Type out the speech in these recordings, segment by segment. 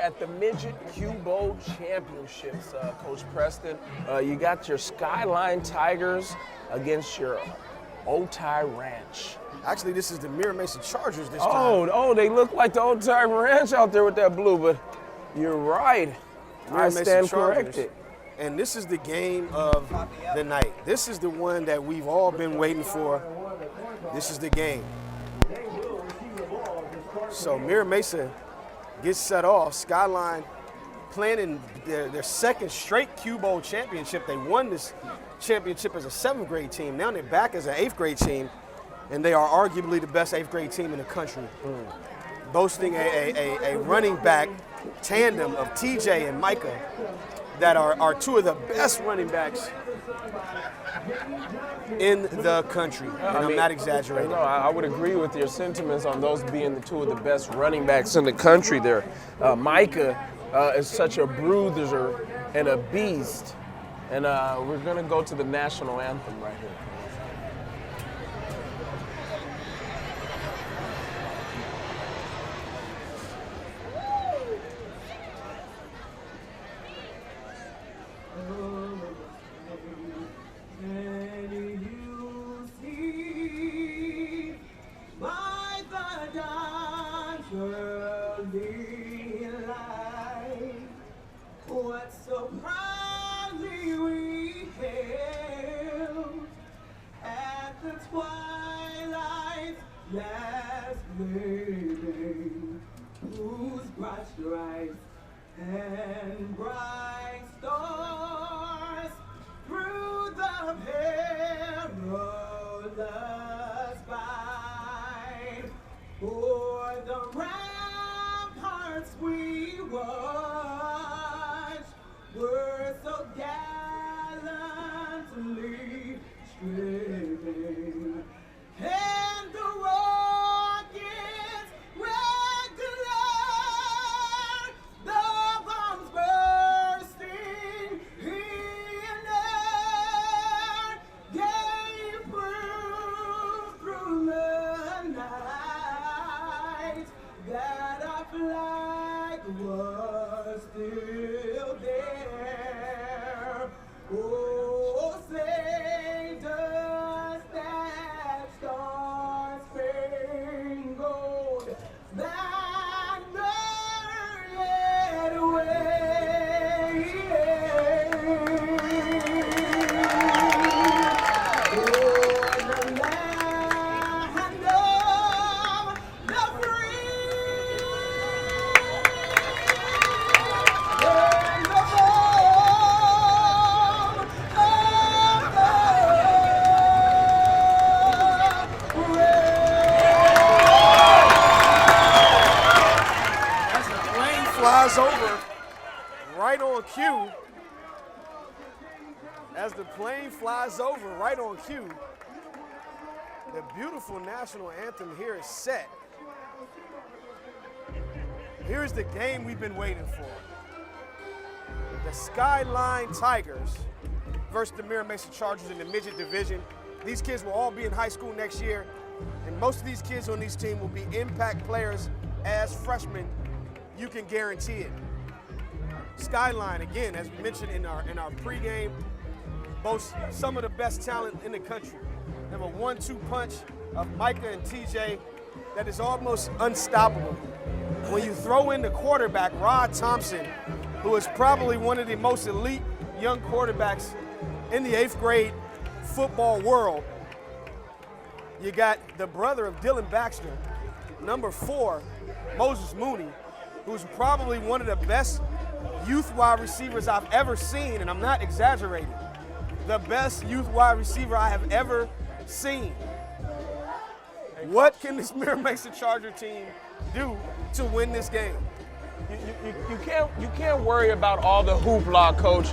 at the Midget Q Bowl Championships, Coach Preston. You got your Skyline Tigers against your Otay Ranch. Actually, this is the Mira Mesa Chargers this time. Oh, they look like the Otay Ranch out there with that blue, but you're right. I stand corrected. And this is the game of the night. This is the one that we've all been waiting for. This is the game. So Mira Mesa gets set off. Skyline playing in their second straight Q Bowl championship. They won this championship as a 7th grade team. Now they're back as an 8th grade team, and they are arguably the best 8th grade team in the country. Boasting a running back tandem of TJ and Micah that are two of the best running backs in the country, and I'm not exaggerating. No, I would agree with your sentiments on those being the two of the best running backs in the country there. Micah is such a bruiser and a beast, and we're going to go to the national anthem right here. What so proudly we hailed at the twilight's last gleaming, whose broad stripes and bright stars through the perilous fight, o'er the ramparts we watched, were so gallantly stricken, and the rockets regular, the bombs bursting in air, gave proof through the night that our flag was still there. Oh, say does that star-spangled banner yet wave? O'er the land of the free and the As the plane flies over right on cue, the beautiful national anthem here is set. Here's the game we've been waiting for. The Skyline Tigers versus the Mira Mesa Chargers in the midget division. These kids will all be in high school next year, and most of these kids on this team will be impact players as freshmen. You can guarantee it. Skyline, again, as we mentioned in our pregame, boasts some of the best talent in the country. They have a 1-2 punch of Micah and TJ that is almost unstoppable. When you throw in the quarterback, Rod Thompson, who is probably one of the most elite young quarterbacks in the 8th grade football world, you got the brother of Dylan Baxter, number 4, Moses Mooney, who's probably one of the best youth wide receivers I've ever seen, and I'm not exaggerating. The best youth wide receiver I have ever seen. What can this Mira Mesa Charger team do to win this game? You can't worry about all the hoopla, Coach.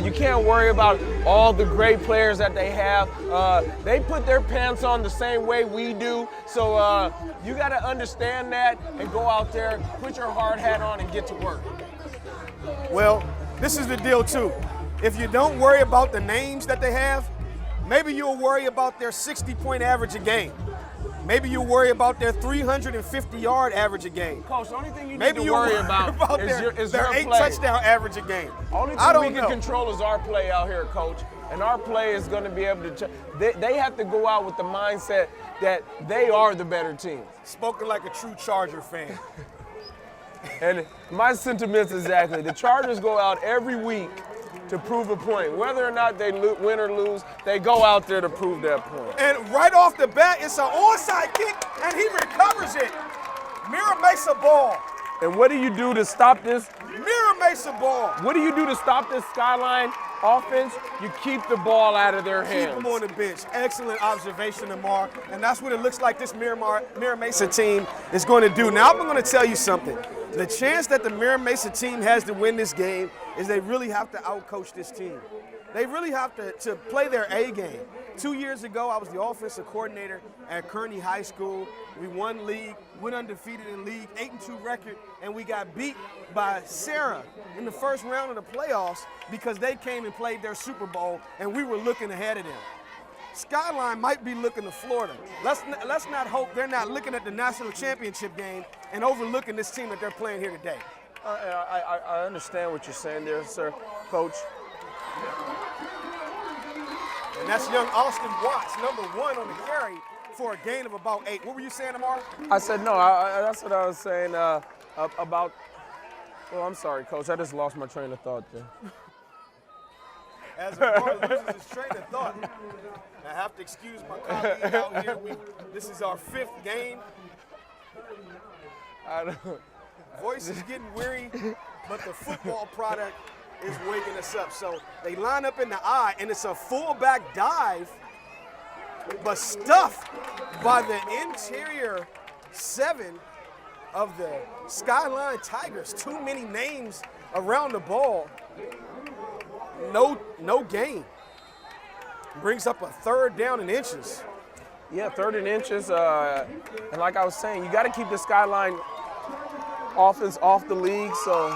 You can't worry about all the great players that they have. They put their pants on the same way we do. So you got to understand that and go out there, put your hard hat on, and get to work. Well, this is the deal too. If you don't worry about the names that they have, maybe you'll worry about their 60-point average a game. Maybe you worry about their 350-yard average a game. Coach, the only thing you need Maybe to you worry worry about is their your 8 play. touchdown average a game. Only I thing don't we can know. control is our play out here, Coach. And our play is going to be able to. They have to go out with the mindset that they are the better team. Spoken like a true Charger fan. And my sentiments exactly. The Chargers go out every week to prove a point. Whether or not they win or lose, they go out there to prove that point. And right off the bat, it's an onside kick, and he recovers it. Mira Mesa ball. And what do you do to stop this? Mira Mesa ball. What do you do to stop this Skyline offense? You keep the ball out of their hands. Keep him on the bench. Excellent observation, Amar. And that's what it looks like this Mira Mesa team is going to do. Now, I'm going to tell you something. The chance that the Mira Mesa team has to win this game is they really have to outcoach this team. They really have to play their A game. 2 years ago, I was the offensive coordinator at Kearney High School. We won league, went undefeated in league, 8-2 record, and we got beat by Sarah in the first round of the playoffs because they came and played their Super Bowl, and we were looking ahead of them. Skyline might be looking to Florida. Let's not hope they're not looking at the national championship game and overlooking this team that they're playing here today. I understand what you're saying there, sir, Coach. And that's young Austin Watts, number 1 on the carry for a gain of about 8. What were you saying, Amar? I said no. That's what I was saying about. Well, I'm sorry, Coach. I just lost my train of thought there. As Amar loses his train of thought, I have to excuse my colleague out here. This is our 5th game. I don't. Voice is getting weary, but the football product is waking us up. So they line up in the I, and it's a fullback dive, but stuffed by the interior 7 of the Skyline Tigers. Too many names around the ball. No gain. Brings up a 3rd down and inches. Yeah, 3rd and inches. And like I was saying, you got to keep the Skyline offense off the league. So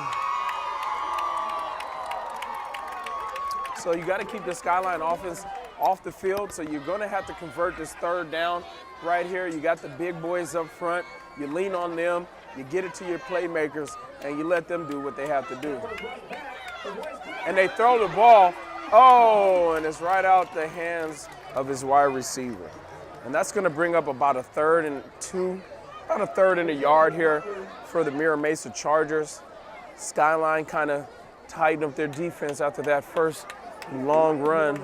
you got to keep the Skyline offense off the field. So you're going to have to convert this 3rd down right here. You got the big boys up front. You lean on them. You get it to your playmakers, and you let them do what they have to do. And they throw the ball. Oh, and it's right out the hands of his wide receiver. And that's going to bring up about a 3rd and 2, about a 3rd and a yard here for the Mira Mesa Chargers. Skyline kind of tightened up their defense after that first long run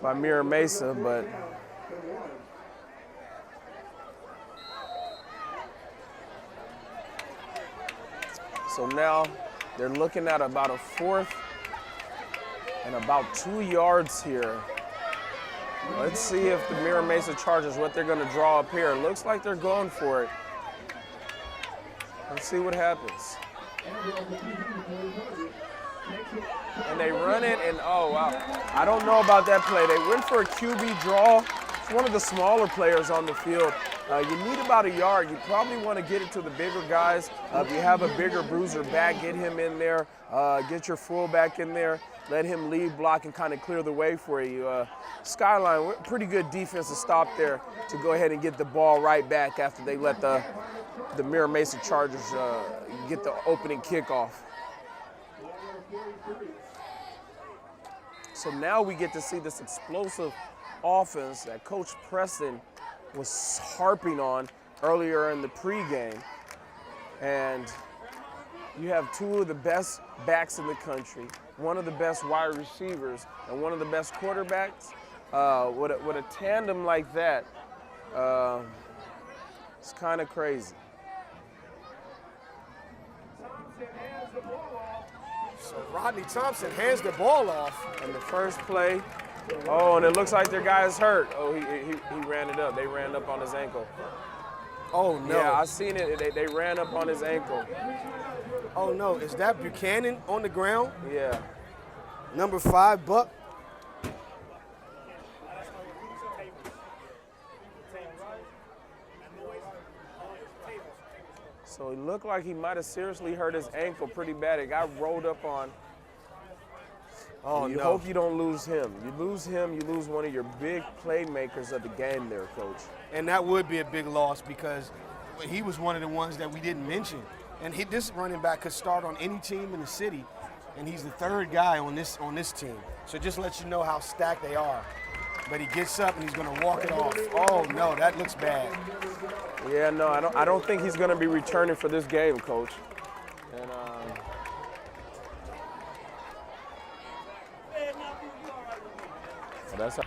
by Mira Mesa, but so now they're looking at about a 4th and about 2 yards here. Let's see if the Mira Mesa Chargers, what they're going to draw up here. It looks like they're going for it. Let's see what happens. And they run it, and oh, wow. I don't know about that play. They went for a QB draw. It's one of the smaller players on the field. You need about a yard. You probably want to get it to the bigger guys. If you have a bigger bruiser back, get him in there. Get your fullback in there. Let him lead block and kind of clear the way for you. Skyline, pretty good defense to stop there to go ahead and get the ball right back after they let the Mira Mesa Chargers get the opening kickoff. So now we get to see this explosive offense that Coach Preston was harping on earlier in the pregame. And you have 2 of the best backs in the country, one of the best wide receivers, and one of the best quarterbacks. With a tandem like that, it's kind of crazy. So Rodney Thompson hands the ball off. And the first play, oh, and it looks like their guy is hurt. Oh, he ran it up. They ran up on his ankle. Oh, no. Yeah, I seen it. They ran up on his ankle. Oh, no. Is that Buchanan on the ground? Yeah. Number 5, Buck. So it looked like he might have seriously hurt his ankle pretty bad. It got rolled up on. Oh, You no. hope you don't lose him. You lose him, you lose one of your big playmakers of the game there, Coach. And that would be a big loss because he was one of the ones that we didn't mention. And this running back could start on any team in the city, and he's the third guy on this team. So just let you know how stacked they are. But he gets up and he's going to walk it off. Oh no, that looks bad. Yeah, no, I don't think he's going to be returning for this game, Coach. And so that's how.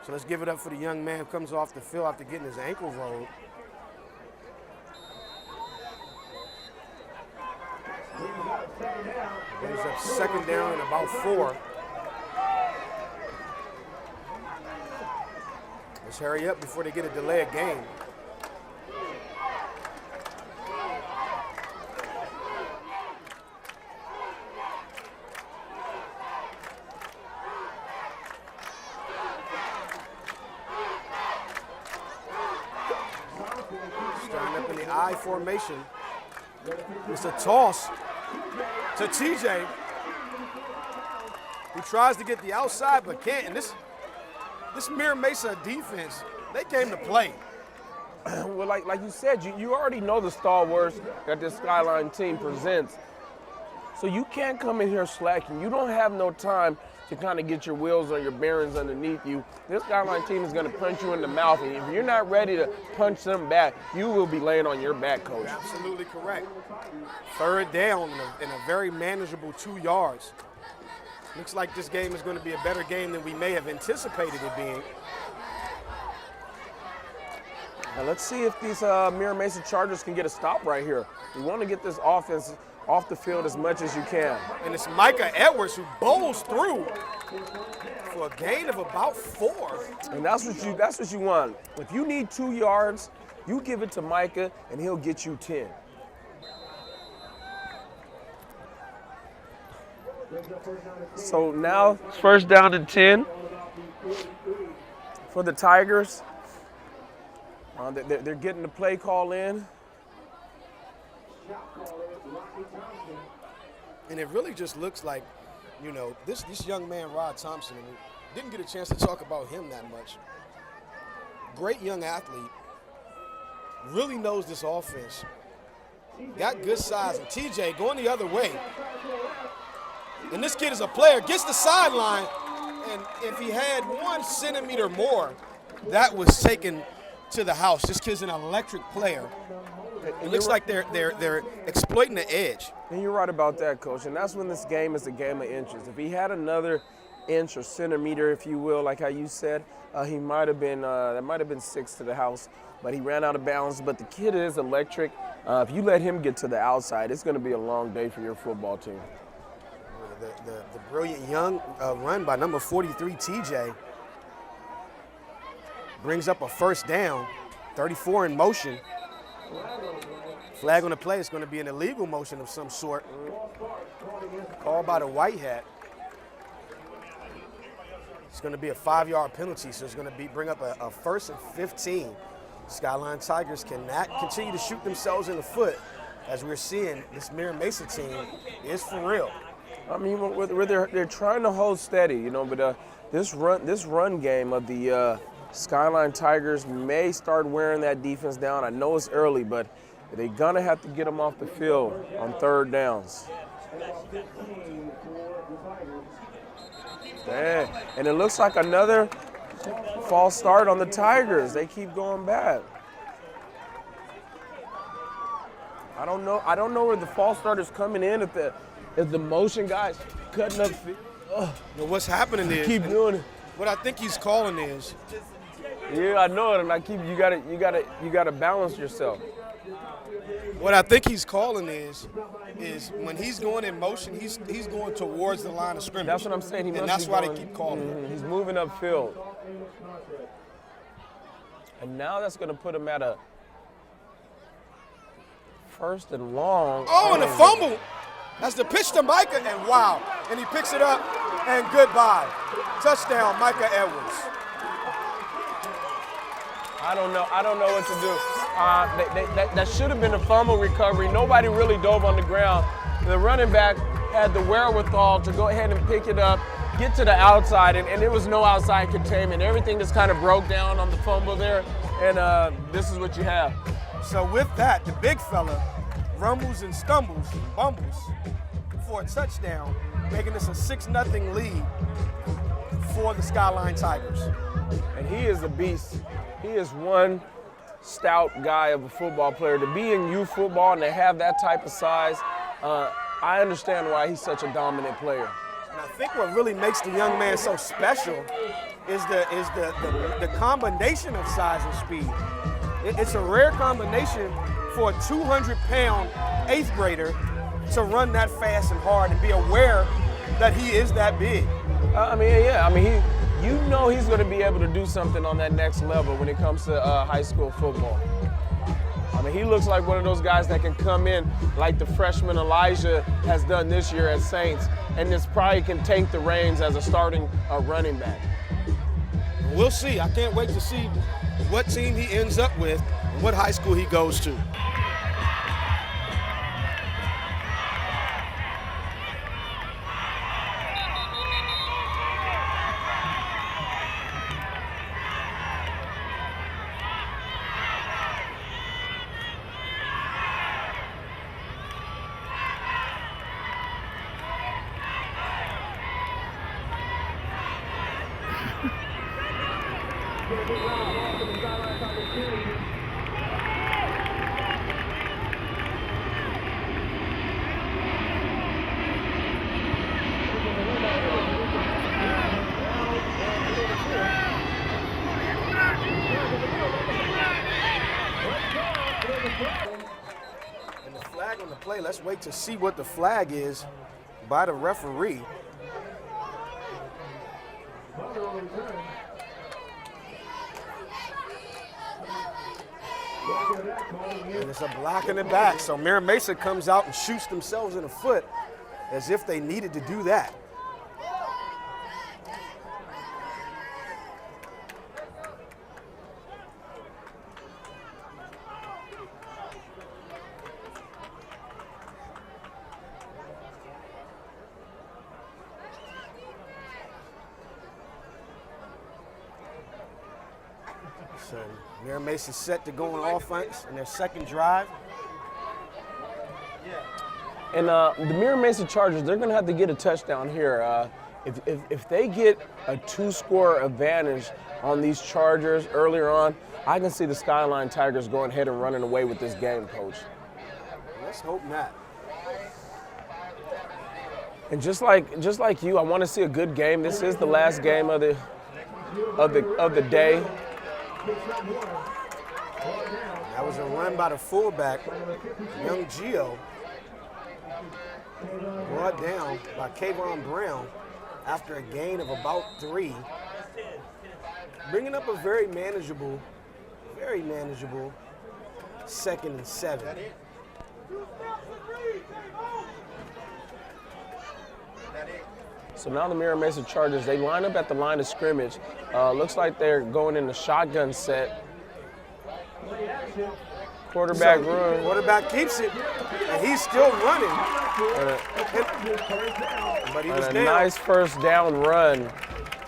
So let's give it up for the young man who comes off the field after getting his ankle rolled. Brings up second down and about 4. Let's hurry up before they get a delay of game. Starting up in the I formation. It's a toss to TJ, who tries to get the outside but can't. And this Mira Mesa defense, they came to play. Well, like you said, you already know the stalwarts that this Skyline team presents. So you can't come in here slacking. You don't have no time to kind of get your wheels or your bearings underneath you. This Skyline team is going to punch you in the mouth, and if you're not ready to punch them back, you will be laying on your back, Coach. Absolutely correct. Third down in a very manageable 2 yards. Looks like this game is going to be a better game than we may have anticipated it being. Now let's see if these Mira Mesa Chargers can get a stop right here. We want to get this offense off the field as much as you can. And it's Micah Edwards who bowls through for a gain of about 4. And that's what you want. If you need 2 yards, you give it to Micah and he'll get you 10. So now it's first down and 10 for the Tigers. They're getting the play call in. And it really just looks like, you know, this young man, Rod Thompson, and we didn't get a chance to talk about him that much. Great young athlete, really knows this offense, got good size, and TJ going the other way. And this kid is a player, gets the sideline, and if he had 1 centimeter more, that was taken to the house. This kid's an electric player. It looks like they're exploiting the edge. And you're right about that, Coach. And that's when this game is a game of inches. If he had another inch or centimeter, if you will, like how you said, he might have been that might have been 6 to the house. But he ran out of bounds. But the kid is electric. If you let him get to the outside, it's going to be a long day for your football team. The brilliant young run by number 43, TJ, brings up a first down, 34 in motion. Flag on the play. It's going to be an illegal motion of some sort. Called by the white hat. It's going to be a 5-yard penalty, so it's going to bring up a first and 15. Skyline Tigers cannot continue to shoot themselves in the foot. As we're seeing, this Mira Mesa team is for real. I mean, they're trying to hold steady, you know, but this run game of the Skyline Tigers may start wearing that defense down. I know it's early, but they're gonna have to get them off the field on third downs. Yeah. And it looks like another false start on the Tigers. They keep going back. I don't know where the false start is coming in. If the motion guys cutting up. Now what's happening is Keep doing it. what I think he's calling is Yeah, I know it, and you gotta balance yourself. what I think he's calling is when he's going in motion, he's going towards the line of scrimmage. That's what I'm saying. And that's why they keep calling it. He's moving upfield. And now that's going to put him at a first and long. Oh, and a fumble. That's the pitch to Micah, and wow. And he picks it up, and goodbye. Touchdown, Micah Edwards. I don't know what to do. That should have been a fumble recovery. Nobody really dove on the ground. The running back had the wherewithal to go ahead and pick it up, get to the outside, and there was no outside containment. Everything just kind of broke down on the fumble there, and this is what you have. So with that, the big fella rumbles and stumbles and bumbles for a touchdown, making this a 6-0 lead for the Skyline Tigers. And he is a beast. He is one stout guy of a football player. To be in youth football and to have that type of size, I understand why he's such a dominant player. And I think what really makes the young man so special is the combination of size and speed. It's a rare combination for a 200-pound 8th grader to run that fast and hard and be aware that he is that big. You know he's going to be able to do something on that next level when it comes to high school football. I mean, he looks like one of those guys that can come in like the freshman Elijah has done this year at Saints, and this probably can take the reins as a starting running back. We'll see. I can't wait to see what team he ends up with and what high school he goes to. And the flag on the play, let's wait to see what the flag is by the referee. And it's a block in the back. So Mira Mesa comes out and shoots themselves in the foot as if they needed to do that. So Mira Mesa set to go on offense in their second drive. And the Mira Mesa Chargers, they're going to have to get a touchdown here. If they get a 2-score advantage on these Chargers earlier on, I can see the Skyline Tigers going ahead and running away with this game, Coach. Let's hope not. And just like you, I want to see a good game. This is the last game of the day. That was a run by the fullback, young Gio, brought down by Kayvon Brown after a gain of about 3, bringing up a very manageable 2nd and 7. So now the Mira Mesa Chargers, they line up at the line of scrimmage. Looks like they're going in the shotgun set. Quarterback run. Quarterback keeps it, and he's still running. But he was a down. Nice first down run.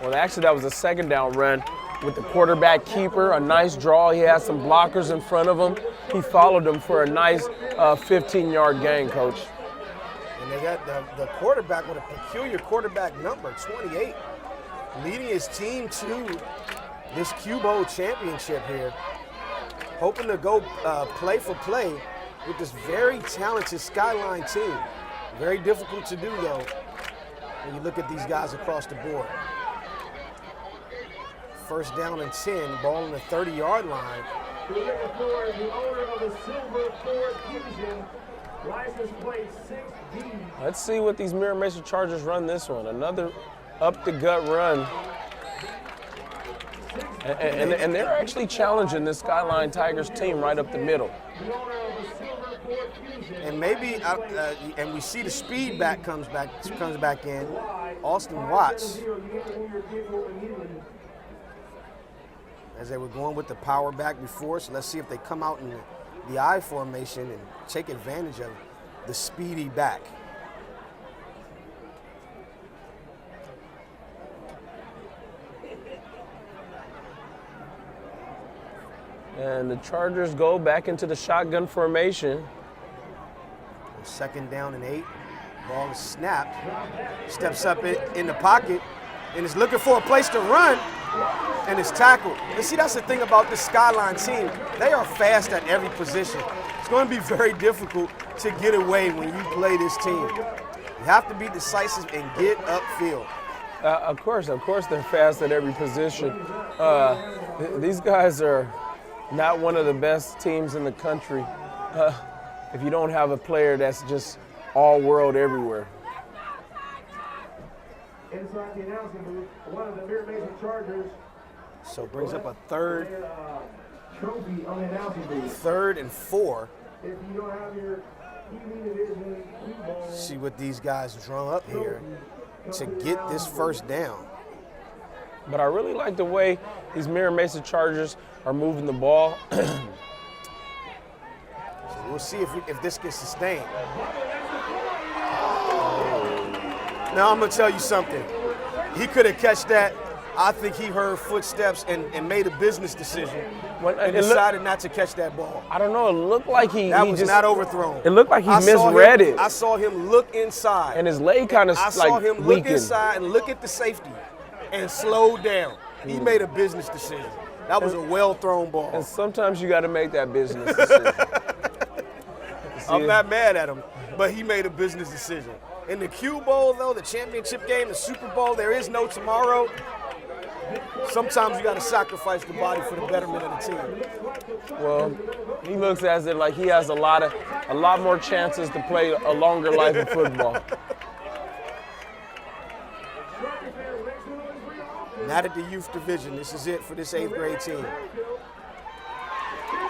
Well, actually, that was a 2nd down run with the quarterback keeper. A nice draw. He had some blockers in front of him. He followed them for a nice 15-yard gain, Coach. And they got the quarterback with a peculiar quarterback number, 28, leading his team to this Q Bowl championship here. Hoping to go play for play with this very talented Skyline team. Very difficult to do, though, when you look at these guys across the board. First down and 10, ball on the 30-yard line. The owner of the Silver Ford Fusion, license plate 6D. Let's see what these Mira Mesa Chargers run this one. Another up-the-gut run. And they're actually challenging this Skyline Tigers team right up the middle. And maybe, and we see the speed back comes back in, Austin Watts. as they were going with the power back before. So let's see if they come out in the I formation and take advantage of the speedy back. And the Chargers go back into the shotgun formation. 2nd down and 8. Ball is snapped. Steps up in the pocket and is looking for a place to run and is tackled. And see, that's the thing about this Skyline team. They are fast at every position. It's going to be very difficult to get away when you play this team. You have to be decisive and get upfield. Of course, they're fast at every position. These guys are not one of the best teams in the country if you don't have a player that's just all world everywhere. Inside the announcing booth, one of the Mira Mesa Chargers. So brings up a third Trophy on the announcing booth. 3rd and 4. If you don't have your TV division cue ball, See what these guys drum up here to get this 1st down. But I really like the way these Mira Mesa Chargers are moving the ball. So we'll see if this gets sustained. Now I'm gonna tell you something. He could have catch that. I think he heard footsteps and made a business decision and decided not to catch that ball. I don't know. It looked like That was not overthrown. It looked like he misread it. I saw him look inside. And his leg kind of I like saw him look weakened. inside and look at the safety and slow down. He made a business decision. That was a well-thrown ball. And sometimes you got to make that business decision. I'm not mad at him, but he made a business decision. In the Q Bowl, though, the championship game, the Super Bowl, there is no tomorrow. Sometimes you got to sacrifice the body for the betterment of the team. Well, he looks as if like he has a lot more chances to play a longer life of football. Not at the youth division. This is it for this 8th grade team.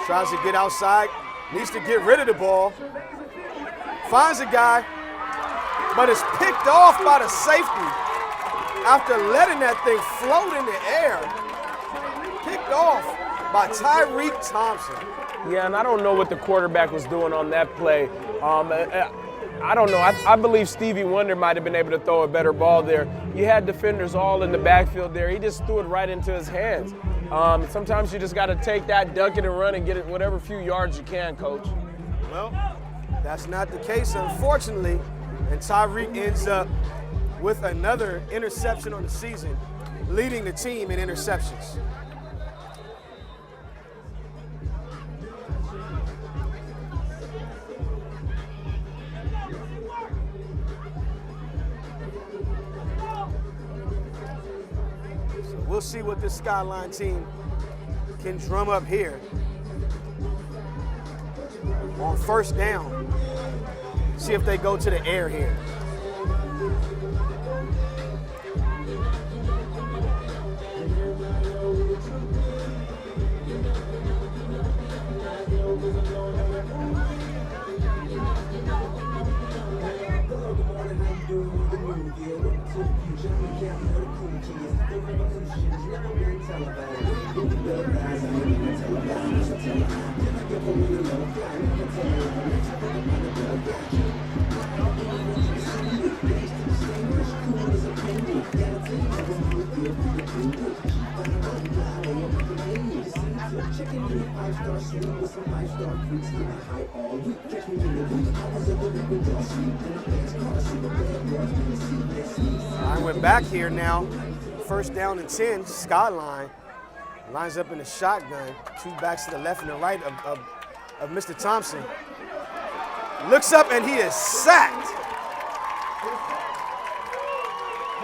Tries to get outside, needs to get rid of the ball. Finds a guy, but is picked off by the safety after letting that thing float in the air. Picked off by Tyreek Thompson. Yeah, and I don't know what the quarterback was doing on that play. I don't know. I believe Stevie Wonder might have been able to throw a better ball there. You had defenders all in the backfield there. He just threw it right into his hands. Sometimes you just got to take that, duck it, and run and get it whatever few yards you can, Coach. Well, that's not the case, unfortunately. And Tyreek ends up with another interception on the season, leading the team in interceptions. So we'll see what this Skyline team can drum up here on 1st down. See if they go to the air here. All right, we're back here now. 1st down and 10. Skyline lines up in the shotgun. 2 backs to the left and the right of Mr. Thompson. Looks up and he is sacked.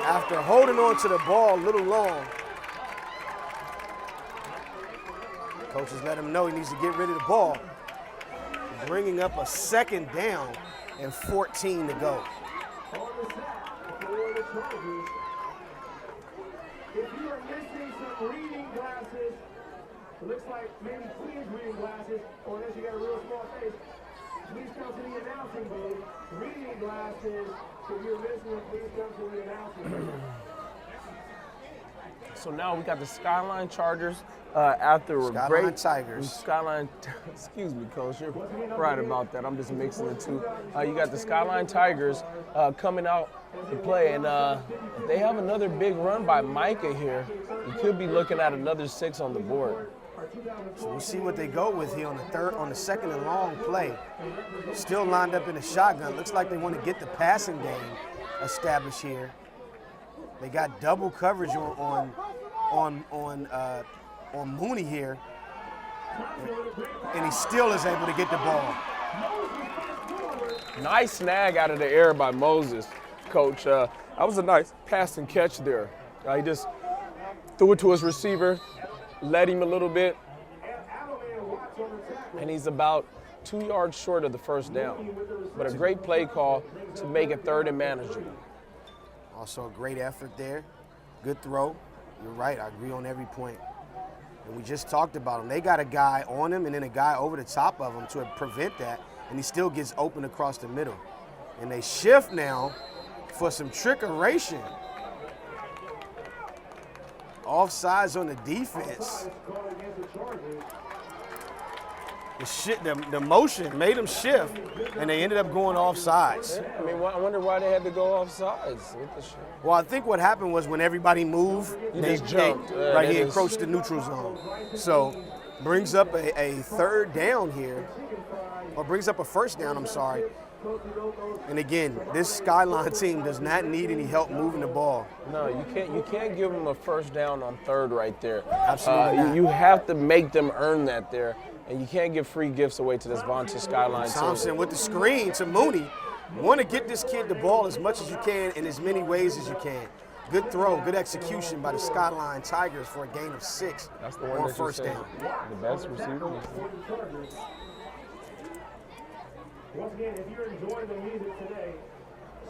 After holding on to the ball a little long. Coaches let him know he needs to get rid of the ball. Bringing up a 2nd down and 14 to go. If you are missing some reading glasses, it looks like maybe Queen's reading glasses, or unless you got a real small face, please come to the announcing booth. Reading glasses, if you're missing them, please come to the announcing booth. So now we got the Skyline Chargers after a Skyline great Tigers. Skyline, excuse me, Coach, you're right about that. I'm just mixing the two. You got the Skyline Tigers coming out to play, and if they have another big run by Micah here, you could be looking at another 6 on the board. So we'll see what they go with here on the second and long play. Still lined up in the shotgun. Looks like they want to get the passing game established here. They got double coverage on Mooney here, and he still is able to get the ball. Nice snag out of the air by Moses, Coach. That was a nice pass and catch there. He just threw it to his receiver, led him a little bit, and he's about 2 yards short of the first down. But a great play call to make it 3rd and manageable. Also a great effort there. Good throw. You're right, I agree on every point. And we just talked about him. They got a guy on him and then a guy over the top of him to prevent that, and he still gets open across the middle. And they shift now for some trickeration. Offsides on the defense. The motion made them shift, and they ended up going offsides. I mean, I wonder why they had to go offsides. Well, I think what happened was when everybody moved, they jumped. He encroached the neutral zone. So brings up a 3rd down here, or brings up a 1st down, I'm sorry. And again, this Skyline team does not need any help moving the ball. No, you can't give them a 1st down on 3rd right there. Absolutely not. You have to make them earn that there. And you can't give free gifts away to this Vonta Skyline team. Thompson with the screen to Mooney. Want to get this kid the ball as much as you can in as many ways as you can. Good throw, good execution by the Skyline Tigers for a gain of 6 That's the one on that 1st down. The best receiver. Once again, if you're enjoying the music today,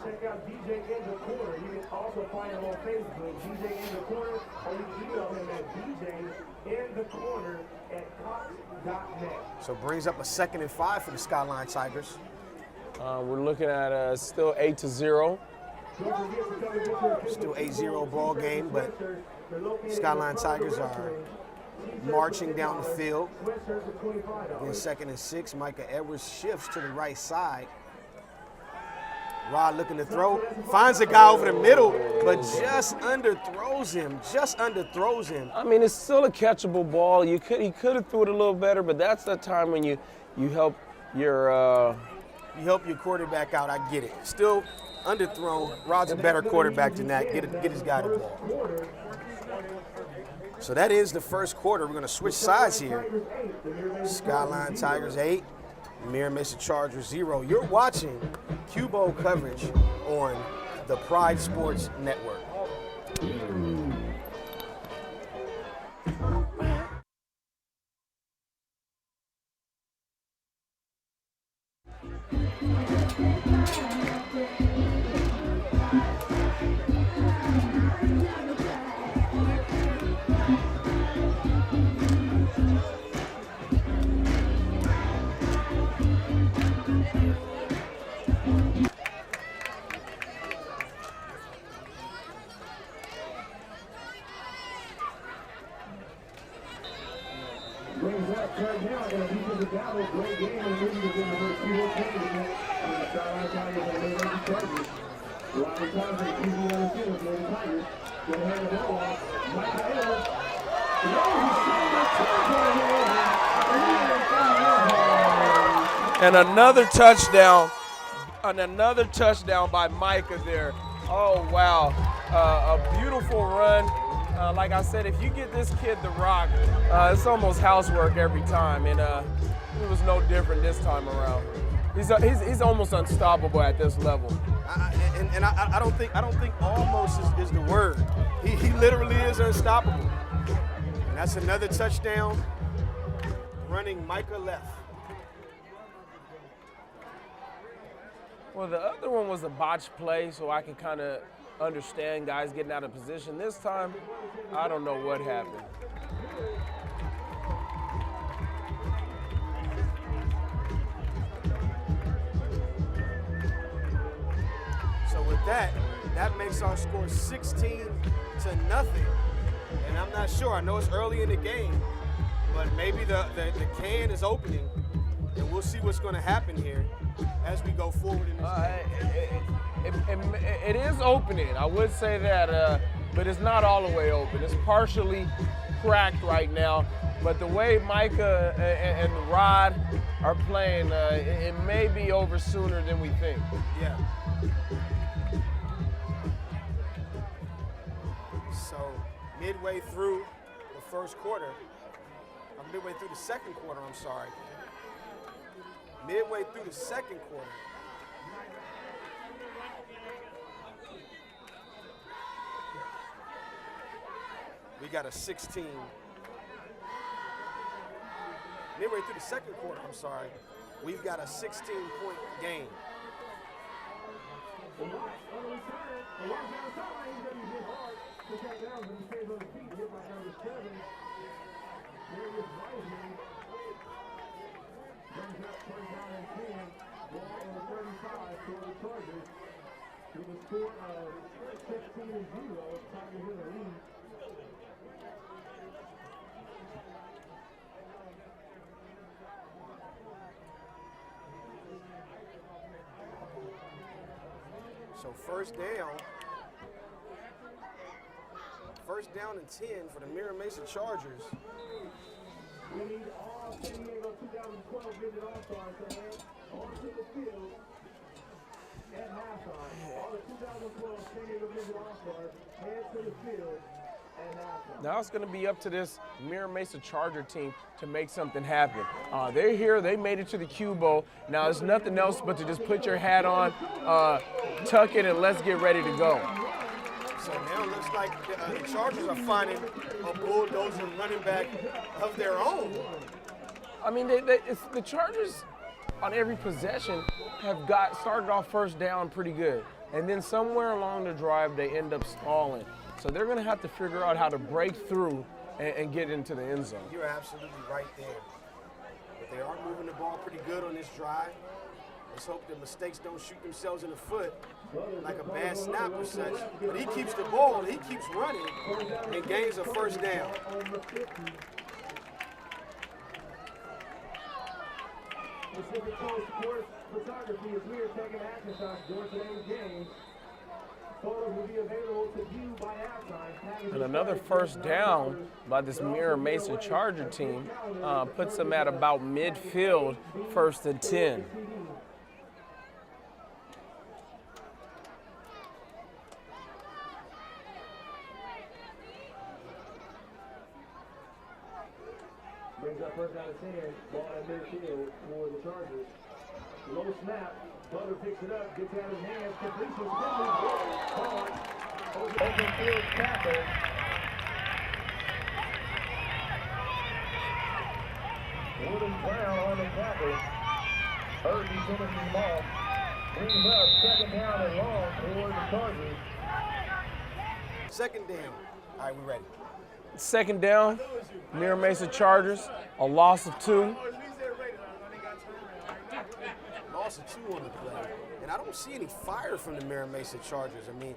check out DJ in the Corner. You can also find him on Facebook, DJ in the Corner, or you can email him at djinthecorner@cox.net. So brings up a 2nd and 5 for the Skyline Tigers. We're looking at still 8-0. Still 8-0 ball game, but Skyline Tigers are marching down the field. Again, 2nd and 6. Micah Edwards shifts to the right side. Rod looking to throw, finds a guy over the middle, but just underthrows him. I mean, it's still a catchable ball. He could have threw it a little better, but that's the time when you help your You help your quarterback out. I get it. Still underthrown. Rod's a better quarterback than that. Get his guy the ball. So that is the 1st quarter. We're going to switch sides here. Skyline Tigers 8, Mira Mesa Chargers 0. You're watching Q-Bowl coverage on the Pride Sports Network. Brings up right now, and he did the battle, great game, and maybe within the first few games, and the Skyline Tigers and the Mesa Chargers. Robert Thompson, QB on the field, for the Tigers. Gonna hand the ball off. Micah Edwards. and another touchdown by Micah there. Oh wow, a beautiful run. Like I said, if you get this kid the rock, it's almost housework every time, and it was no different this time around. He's almost unstoppable at this level. I don't think almost is the word. He literally is unstoppable. And that's another touchdown. Running Micah left. Well, the other one was a botched play, so I can kind of understand guys getting out of position. This time, I don't know what happened. So with that makes our score 16-0. And And I'm not sure. I know it's early in the game, but maybe the can is opening, and we'll see what's going to happen here as we go forward in this game. It is opening. I would say that, but it's not all the way open. It's partially cracked right now. But the way Micah and Rod are playing, it may be over sooner than we think. Yeah. So midway through the first quarter, midway through the second quarter, I'm sorry. Midway through the second quarter. We got a 16. Midway through the second quarter, I'm sorry, we've got a 16-point game. With a score of 16-0, Tigers in the lead. So first down and 10 for the Mira Mesa Chargers. We need all San Diego 2012 visit All-Stars to head onto the field at halftime. All the 2012 San Diego visit All-Stars head to the field at halftime. Now it's going to be up to this Mira Mesa Charger team to make something happen. They're here. They made it to the Q Bowl. Now there's nothing else but to just put your hat on, tuck it, and let's get ready to go. So now it looks like the Chargers are finding a bulldozing running back of their own. I mean, it's the Chargers on every possession have started off first down pretty good. And then somewhere along the drive, they end up stalling. So they're going to have to figure out how to break through and get into the end zone. You're absolutely right there. But they are moving the ball pretty good on this drive. Let's hope the mistakes don't shoot themselves in the foot like a bad snap or such. But he keeps the ball, he keeps running, and gains a first down. Pacific Coast Sports Photography is here taking action shots during today's game. Photos will be available to view by halftime. And another first down by this Mira Mesa Charger team puts them at about midfield, 1st and 10. Brings up first down and 10, ball at midfield for the Chargers. Low snap, Butler picks it up, gets out of his hands, completion, caught, open field tackle. William Brown on the tackle. Urgy finishes him off. Brings up second down and long toward the Chargers. Second down. All right, we ready. Second down, Mira Mesa Chargers, a loss of 2. Loss of 2 on the play. And I don't see any fire from the Mira Mesa Chargers. I mean,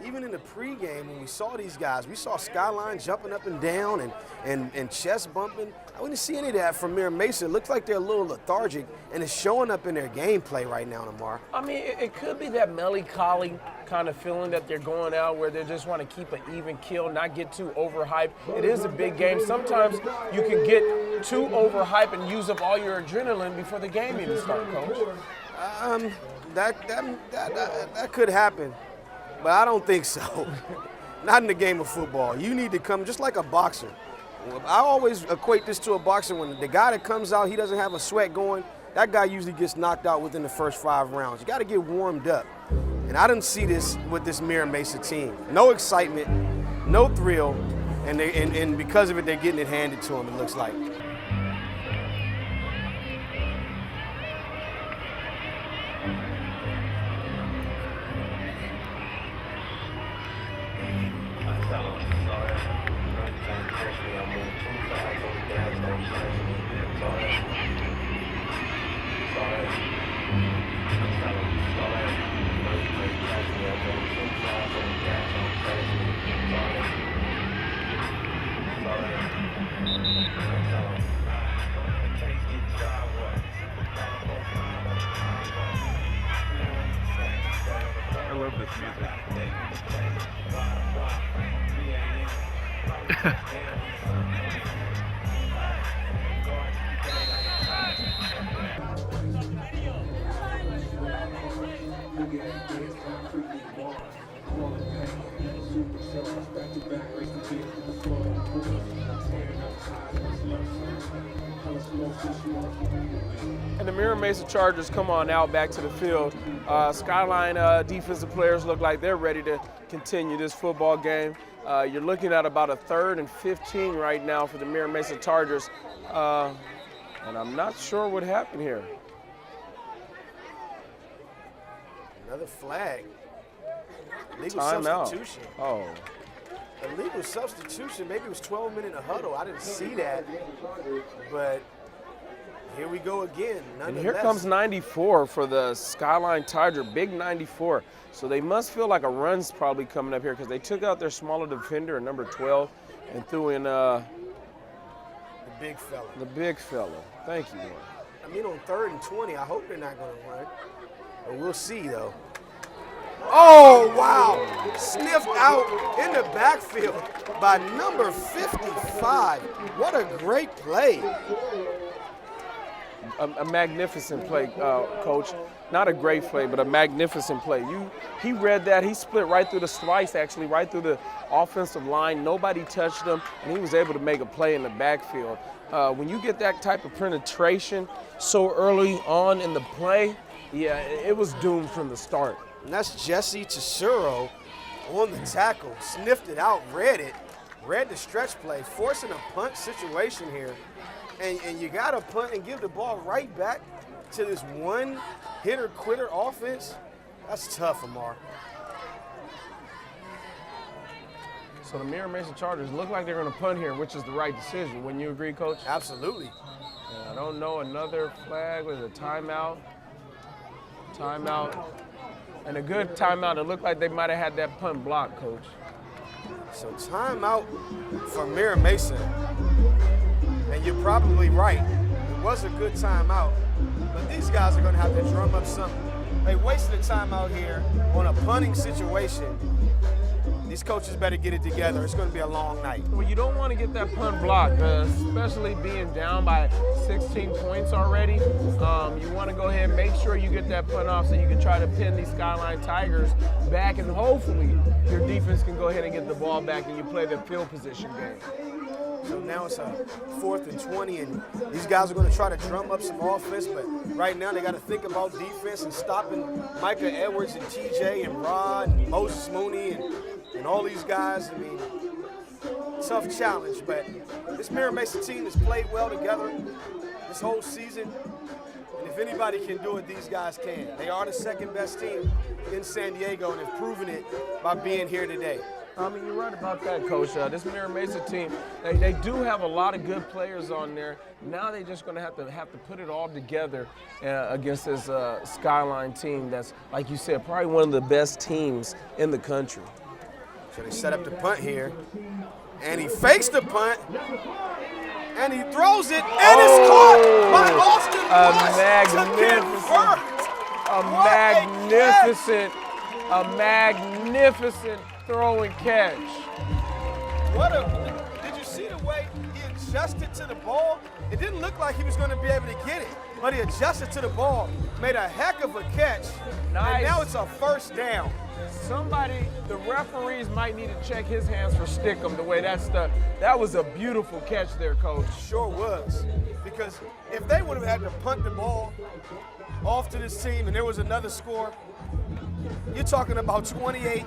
even in the pregame when we saw these guys, we saw Skyline jumping up and down and chest bumping. I didn't see any of that from Mira Mesa. It looks like they're a little lethargic, and it's showing up in their gameplay right now, Namar. I mean, it could be that melancholy kind of feeling that they're going out where they just want to keep an even keel, not get too overhyped. It is a big game. Sometimes you can get too overhyped and use up all your adrenaline before the game even starts, Coach. That could happen, but I don't think so. Not in the game of football. You need to come just like a boxer. I always equate this to a boxer. When the guy that comes out, he doesn't have a sweat going, that guy usually gets knocked out within the first 5 rounds. You got to get warmed up. And I didn't see this with this Mira Mesa team. No excitement, no thrill, and because of it, they're getting it handed to them, it looks like. I love this And the Mira Mesa Chargers come on out back to the field. Skyline defensive players look like they're ready to continue this football game. You're looking at about a 3rd and 15 right now for the Mira Mesa Chargers. And I'm not sure what happened here. Another flag. Legal Timeout. substitution. Oh. Illegal substitution. Maybe it was 12 minutes in a huddle. I didn't see that. But here we go again. And here comes 94 for the Skyline Tiger, big 94. So they must feel like a run's probably coming up here because they took out their smaller defender, number 12, and threw in the big fella. the big fella. Thank you, Lord. I mean, on 3rd and 20, I hope they're not going to run. But we'll see, though. Oh, wow. Sniffed out in the backfield by number 55. What a great play. A magnificent play, Coach. Not a great play, but a magnificent play. He read that. He split right through the slice, actually, right through the offensive line. Nobody touched him, and he was able to make a play in the backfield. When you get that type of penetration so early on in the play, yeah, it was doomed from the start. And that's Jesse Tesoro on the tackle. Sniffed it out, read the stretch play, forcing a punt situation here. And you got to punt and give the ball right back to this one hitter-quitter offense. That's tough, Amar. So the Mira Mesa Chargers look like they're going to punt here, which is the right decision. Wouldn't you agree, Coach? Absolutely. And I don't know, another flag with a timeout. Timeout. And a good timeout. It looked like they might have had that punt blocked, Coach. So timeout for Mira Mesa. And you're probably right. It was a good timeout, but these guys are going to have to drum up something. They wasted a timeout here on a punting situation. These coaches better get it together. It's going to be a long night. Well, you don't want to get that punt blocked, especially being down by 16 points already. You want to go ahead and make sure you get that punt off so you can try to pin these Skyline Tigers back, and hopefully your defense can go ahead and get the ball back and you play the field position game. So now it's a 4th and 20, and these guys are going to try to drum up some offense, but right now they got to think about defense and stopping Micah Edwards and TJ and Rod and Moses Mooney and all these guys. I mean, tough challenge, but this Mira Mesa team has played well together this whole season, and if anybody can do it, these guys can. They are the 2nd best team in San Diego, and have proven it by being here today. I mean, you're right about that, Coach. This Mira Mesa team, they do have a lot of good players on there. Now they're just going to have to put it all together against this Skyline team that's, like you said, probably one of the best teams in the country. So they set up the punt here, and he fakes the punt, and he throws it, and it's caught by Austin Bush to convert. A magnificent throw and catch. Did you see the way he adjusted to the ball? It didn't look like he was going to be able to get it, but he adjusted to the ball, made a heck of a catch, Nice. And now it's a 1st down. The referees might need to check his hands for stickum the way that was a beautiful catch there, Coach. Sure was, because if they would have had to punt the ball off to this team and there was another score, you're talking about 28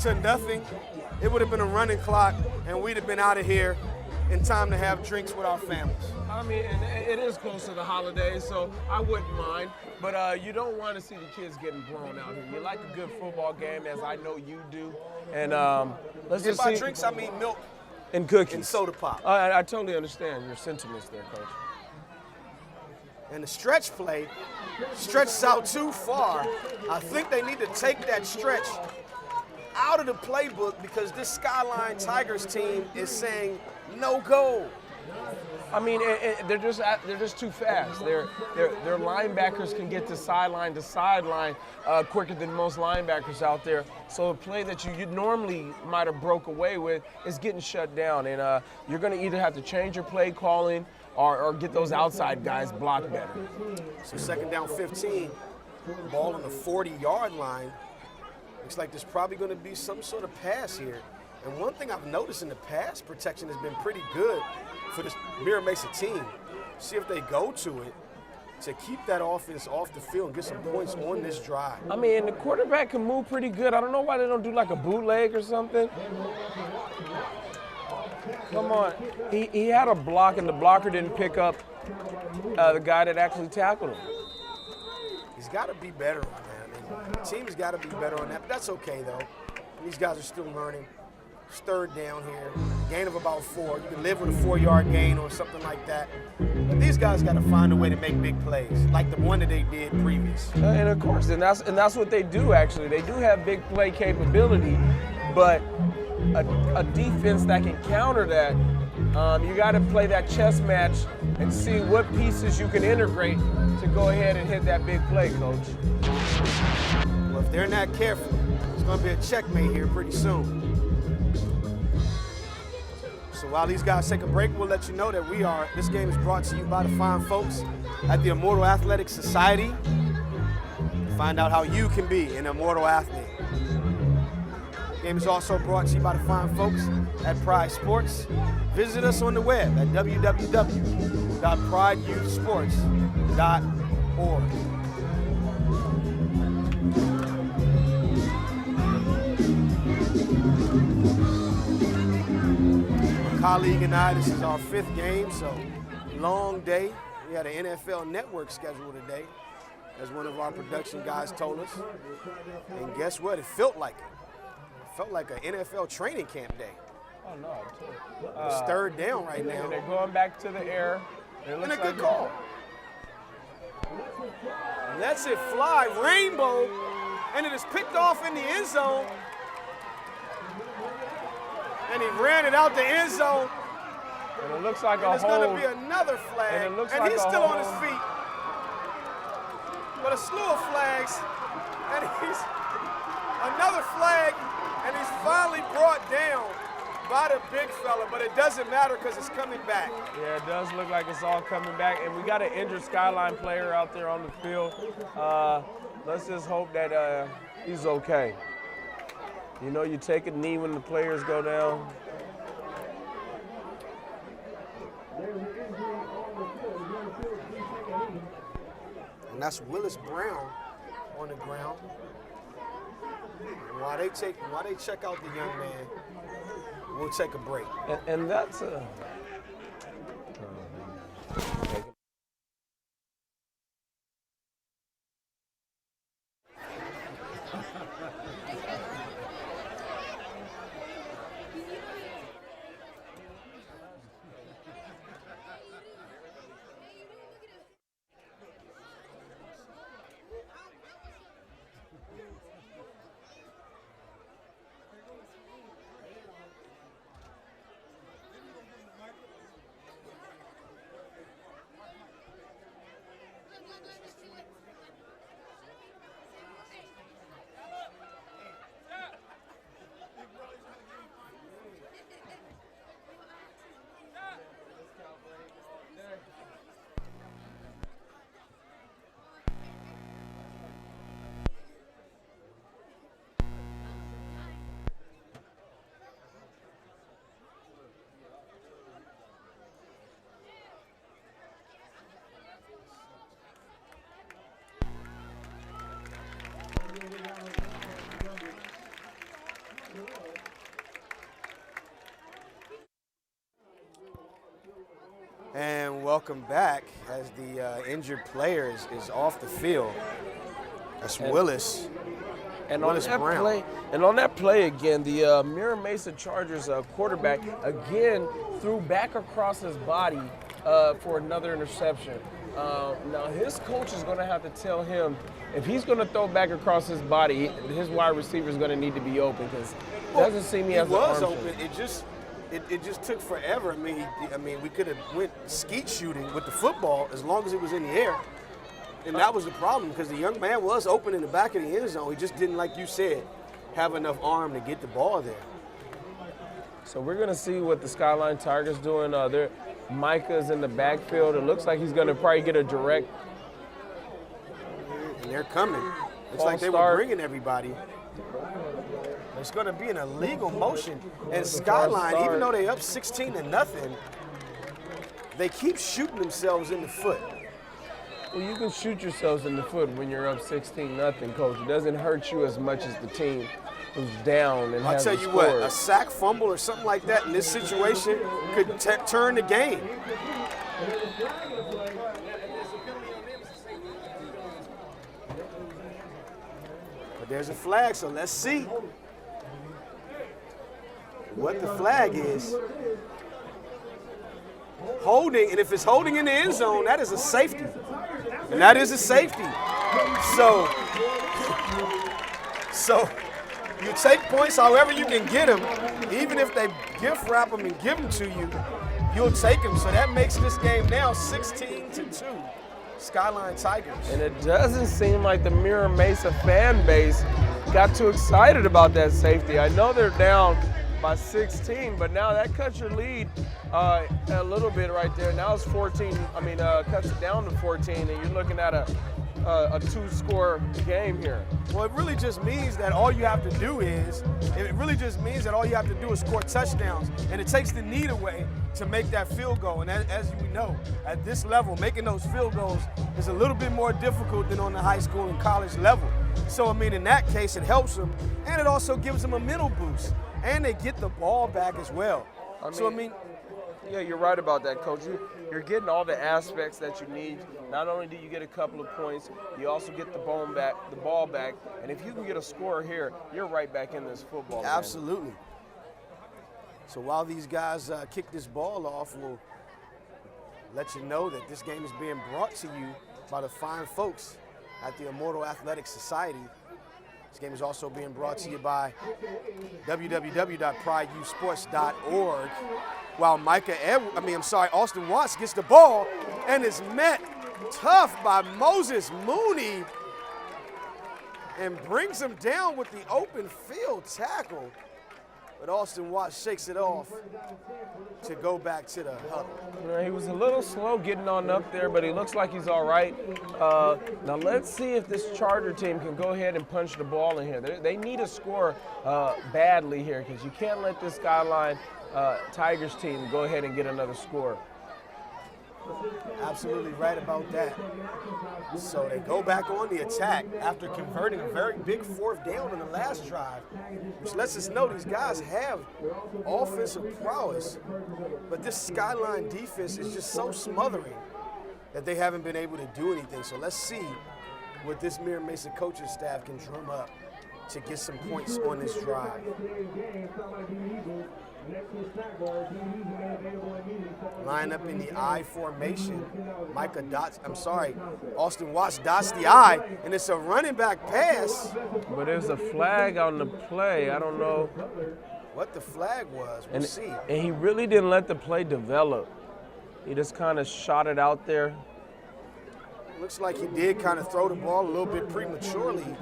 to nothing. It would have been a running clock, and we'd have been out of here in time to have drinks with our families. I mean, and it is close to the holidays, so I wouldn't mind. But you don't want to see the kids getting blown out here. You like a good football game, as I know you do. And let's just by see. drinks, I mean milk And cookies. and soda pop. I totally understand your sentiments there, Coach. And the stretch play stretches out too far. I think they need to take that stretch out of the playbook because this Skyline Tigers team is saying no go. I mean, they're just too fast. Their linebackers can get to sideline quicker than most linebackers out there. So the play that you normally might have broke away with is getting shut down, and you're going to either have to change your play calling or get those outside guys blocked better. So 2nd down 15, ball on the 40-yard line. Looks like there's probably going to be some sort of pass here. And one thing I've noticed in the pass protection has been pretty good for this Mira Mesa team. See if they go to it to keep that offense off the field and get some points on this drive. I mean, the quarterback can move pretty good. I don't know why they don't do like a bootleg or something. Come on. He had a block, and the blocker didn't pick up the guy that actually tackled him. He's got to be better on that. I mean, the team's got to be better on that, but that's okay, though. These guys are still learning. It's 3rd down here, gain of about 4. You can live with a 4-yard gain or something like that. But these guys got to find a way to make big plays, like the one that they did previous. And of course, and that's what they do. Actually, they do have big play capability, but a defense that can counter that, you got to play that chess match and see what pieces you can integrate to go ahead and hit that big play, Coach. Well, if they're not careful, it's going to be a checkmate here pretty soon. So while these guys take a break, we'll let you know that this game is brought to you by the fine folks at the Immortal Athletic Society. Find out how you can be an immortal athlete. The game is also brought to you by the fine folks at Pride Sports. Visit us on the web at www.prideyouthsports.org. Colleague and I, this is our 5th game, so long day. We had an NFL Network schedule today, as one of our production guys told us. And guess what? It felt like it. It felt like an NFL training camp day. Oh, no. It's 3rd down right now. And they're going back to the air. And a good call. Lets it fly, rainbow, and it is picked off in the end zone. And he ran it out the end zone. And it looks like a hold. There's going to be another flag. And it looks and like he's a still hold. on his feet. But a slew of flags. And he's another flag. And he's finally brought down by the big fella. But it doesn't matter because it's coming back. Yeah, it does look like it's all coming back. And we got an injured Skyline player out there on the field. Let's just hope that he's okay. You know, you take a knee when the players go down. And that's Willis Brown on the ground. And while they check out the young man, we'll take a break. And that's a... And welcome back as the injured player is off the field. That's Willis. And Willis Brown. on that play again, the Mira Mesa Chargers quarterback again threw back across his body for another interception. Now his coach is going to have to tell him if he's going to throw back across his body, his wide receiver is going to need to be open because it doesn't seem he has an arm open. strength. It just took forever. I mean, we could have went skeet shooting with the football as long as it was in the air, and that was the problem because the young man was open in the back of the end zone. He just didn't, like you said, have enough arm to get the ball there. So we're going to see what the Skyline Tigers doing. Micah's in the backfield. It looks like he's going to probably get a direct. And they're coming. It's like they were bringing everybody. It's going to be an illegal motion. And Skyline, even though they're up 16-0, they keep shooting themselves in the foot. Well, you can shoot yourselves in the foot when you're up 16-0, Coach. It doesn't hurt you as much as the team who's down and I'll has tell you scored. what, a sack, fumble, or something like that in this situation could turn the game. But there's a flag, so let's see what the flag is. Holding, and if it's holding in the end zone, that is a safety. And that is a safety. So you take points however you can get them. Even if they gift wrap them and give them to you, you'll take them. So that makes this game now 16-2, Skyline Tigers. And it doesn't seem like the Mira Mesa fan base got too excited about that safety. I know they're down by 16, but now that cuts your lead a little bit right there. Now it's 14. Cuts it down to 14, and you're looking at a two-score game here. Well, it really just means that all you have to do is score touchdowns, and it takes the need away to make that field goal. And as we know, at this level, making those field goals is a little bit more difficult than on the high school and college level. So, in that case, it helps them, and it also gives them a mental boost, and they get the ball back as well. Yeah, you're right about that, Coach. You're getting all the aspects that you need. Not only do you get a couple of points, you also get the ball back, and if you can get a score here, you're right back in this football game. Absolutely. So while these guys kick this ball off, we'll let you know that this game is being brought to you by the fine folks at the Immortal Athletic Society. This game is also being brought to you by www.prideusports.org. While Austin Watts gets the ball and is met tough by Moses Mooney and brings him down with the open field tackle. But Austin Watts shakes it off to go back to the huddle. He was a little slow getting on up there, but he looks like he's all right. Now let's see if this Charger team can go ahead and punch the ball in here. They need a score badly here because you can't let this Skyline Tigers team go ahead and get another score. Absolutely right about that. So they go back on the attack after converting a very big fourth down in the last drive, which lets us know these guys have offensive prowess, but this Skyline defense is just so smothering that they haven't been able to do anything. So let's see what this Mira Mesa coaching staff can drum up to get some points on this drive. Line up in the I formation. Austin Watts dots the I, and it's a running back pass. But there's a flag on the play. I don't know what the flag was. We'll see. And he really didn't let the play develop. He just kind of shot it out there. Looks like he did kind of throw the ball a little bit prematurely.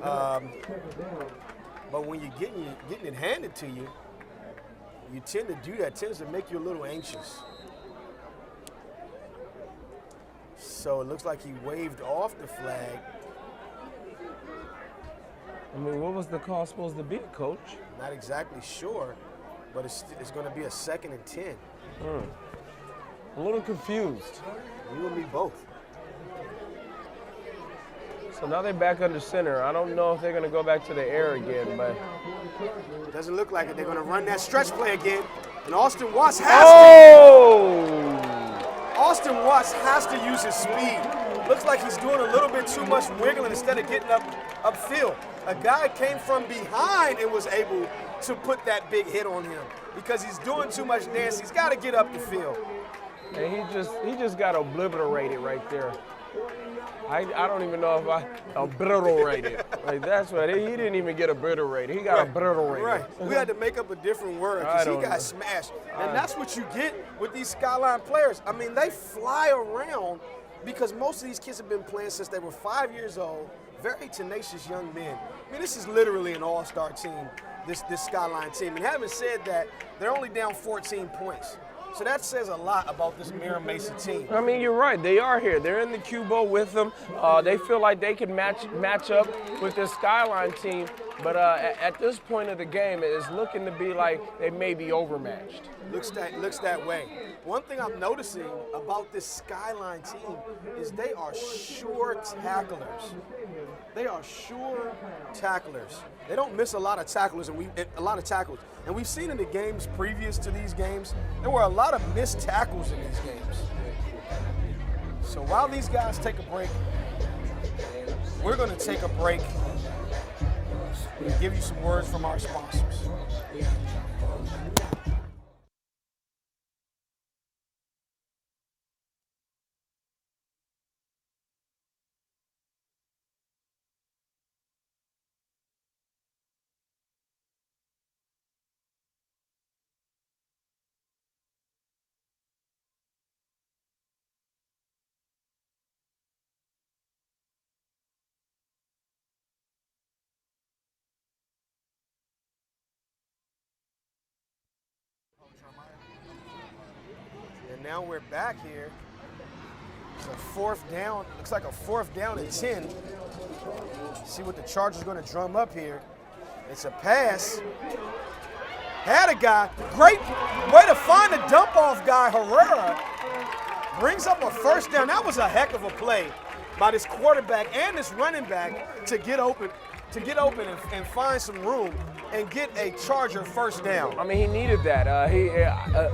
But when you're getting it handed to you, you tend to do that. It tends to make you a little anxious. So it looks like he waved off the flag. What was the call supposed to be, Coach? Not exactly sure, but it's going to be a 2nd and 10. A little confused. You and me both. So now they're back under center. I don't know if they're going to go back to the air again, but it doesn't look like it. They're going to run that stretch play again, and Austin Watts has Austin Watts has to use his speed. Looks like he's doing a little bit too much wiggling instead of getting upfield. A guy came from behind and was able to put that big hit on him because he's doing too much dance. He's got to get up the field. And he just got obliterated right there. I don't even know if I obliterated. Like that's what he didn't even get obliterated. He got obliterated. Right. We had to make up a different word I because he don't got know. smashed. And that's what you get with these Skyline players. I mean, they fly around because most of these kids have been playing since they were 5 years old. Very tenacious young men. I mean, this is literally an all-star team, this Skyline team. And having said that, they're only down 14 points. So that says a lot about this Mira Mesa team. I mean, you're right. They are here. They're in the Cubo with them. They feel like they can match up with this Skyline team. But at this point of the game, it's looking to be like they may be overmatched. Looks that way. One thing I'm noticing about this Skyline team is they are sure tacklers. They are sure tacklers. They don't miss a lot of tackles, and we've seen in the games previous to these games, there were a lot of missed tackles in these games. So while these guys take a break, we're going to take a break and give you some words from our sponsors. And now we're back here. It's a fourth down. Looks like a fourth down and 10. See what the Chargers are going to drum up here. It's a pass. Had a guy. Great way to find the dump-off guy, Herrera. Brings up a first down. That was a heck of a play by this quarterback and this running back to get open and find some room and get a Charger first down. I mean, he needed that.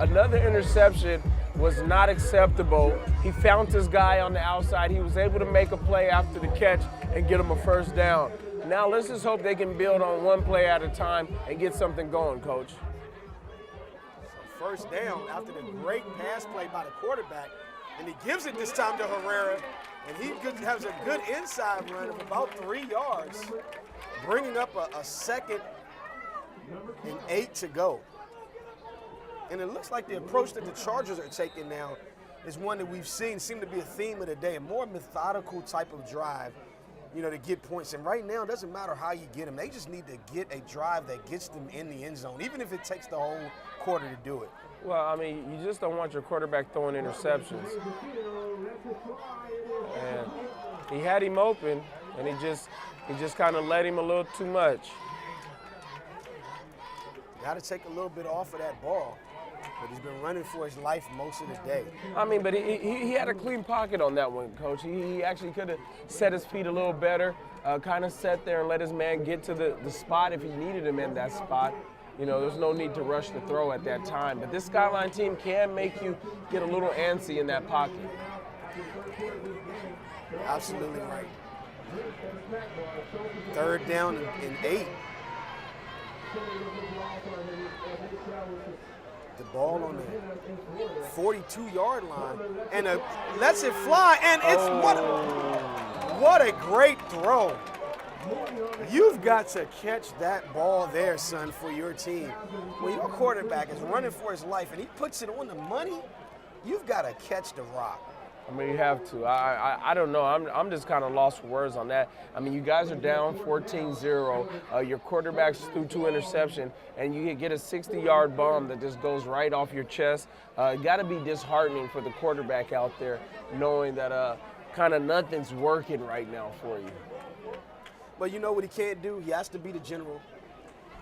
Another interception was not acceptable. He found his guy on the outside. He was able to make a play after the catch and get him a first down. Now let's just hope they can build on one play at a time and get something going, Coach. First down after the great pass play by the quarterback, and he gives it this time to Herrera, and he has a good inside run of about 3 yards, bringing up a second and 8 to go. And it looks like the approach that the Chargers are taking now is one that we've seen seem to be a theme of the day, a more methodical type of drive, to get points. And right now, it doesn't matter how you get them. They just need to get a drive that gets them in the end zone, even if it takes the whole quarter to do it. Well, I mean, you just don't want your quarterback throwing interceptions. And he had him open, and he just kind of let him a little too much. Got to take a little bit off of that ball, but he's been running for his life most of the day. I mean, but he had a clean pocket on that one, Coach. He actually could have set his feet a little better, kind of sat there and let his man get to the spot if he needed him in that spot. There's no need to rush the throw at that time. But this Skyline team can make you get a little antsy in that pocket. Absolutely right. Third down and 8. The ball on the 42-yard line, and lets it fly, and it's what a great throw. You've got to catch that ball there, son, for your team. When your quarterback is running for his life and he puts it on the money, you've got to catch the rock. I mean, you have to. I don't know. I'm just kind of lost for words on that. I mean, you guys are down 14-0. Your quarterback's threw 2 interceptions, and you get a 60-yard bomb that just goes right off your chest. Got to be disheartening for the quarterback out there, knowing that kind of nothing's working right now for you. But you know what he can't do? He has to be the general.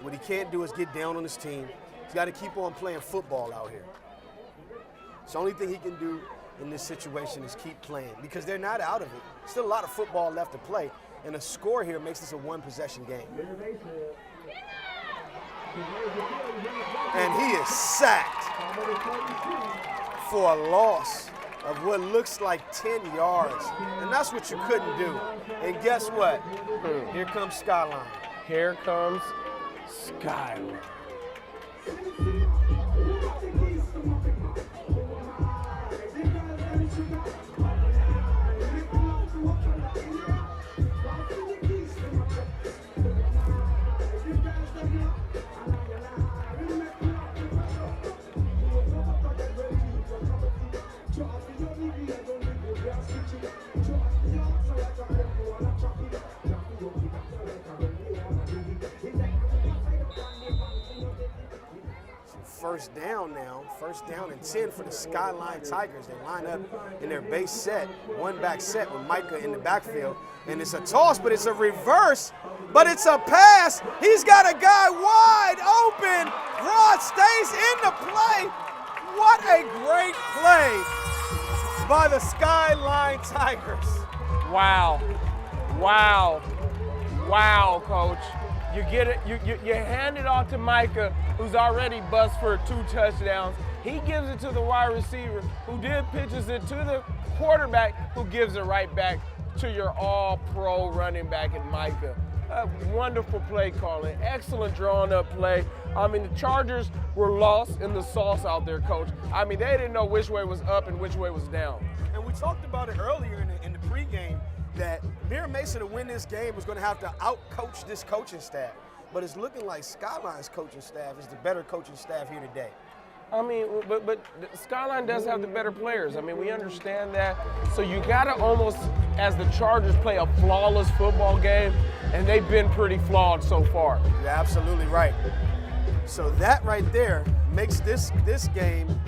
What he can't do is get down on his team. He's got to keep on playing football out here. It's the only thing he can do in this situation is keep playing, because they're not out of it. Still a lot of football left to play, and a score here makes this a one-possession game. And he is sacked for a loss of what looks like 10 yards. And that's what you couldn't do. And guess what? Here comes Skyline. Here comes Skyline. First down now, 1st down and 10 for the Skyline Tigers. They line up in their base set, one back set with Micah in the backfield. And it's a toss, but it's a reverse, but it's a pass. He's got a guy wide open. Rod stays in the play. What a great play by the Skyline Tigers. Wow. Wow. Wow, Coach. You get it, you hand it off to Micah, who's already bust for 2 touchdowns. He gives it to the wide receiver, who then pitches it to the quarterback, who gives it right back to your all-pro running back in Micah. Wonderful play calling, excellent drawn up play. I mean, the Chargers were lost in the sauce out there, Coach. I mean, they didn't know which way was up and which way was down. And we talked about it earlier in the pregame that Mira Mesa to win this game was going to have to out-coach this coaching staff. But it's looking like Skyline's coaching staff is the better coaching staff here today. I mean, but Skyline does have the better players. I mean, we understand that. So you got to almost, as the Chargers play a flawless football game, and they've been pretty flawed so far. You're absolutely right. So that right there makes this game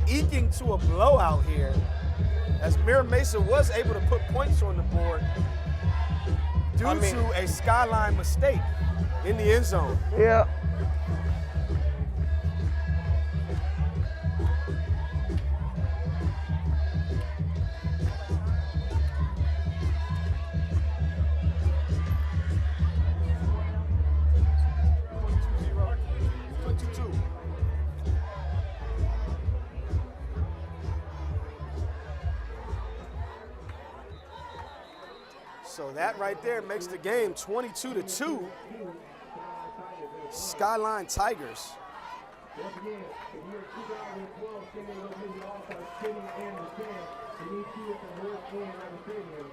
eking to a blowout here, as Mira Mesa was able to put points on the board due to a Skyline mistake in the end zone. Yeah. So that right there makes the game 22-2. Skyline Tigers. Once again, if you're 2012 standing with Missy All-Star spinning and the fan, you need to at the north end of the stadium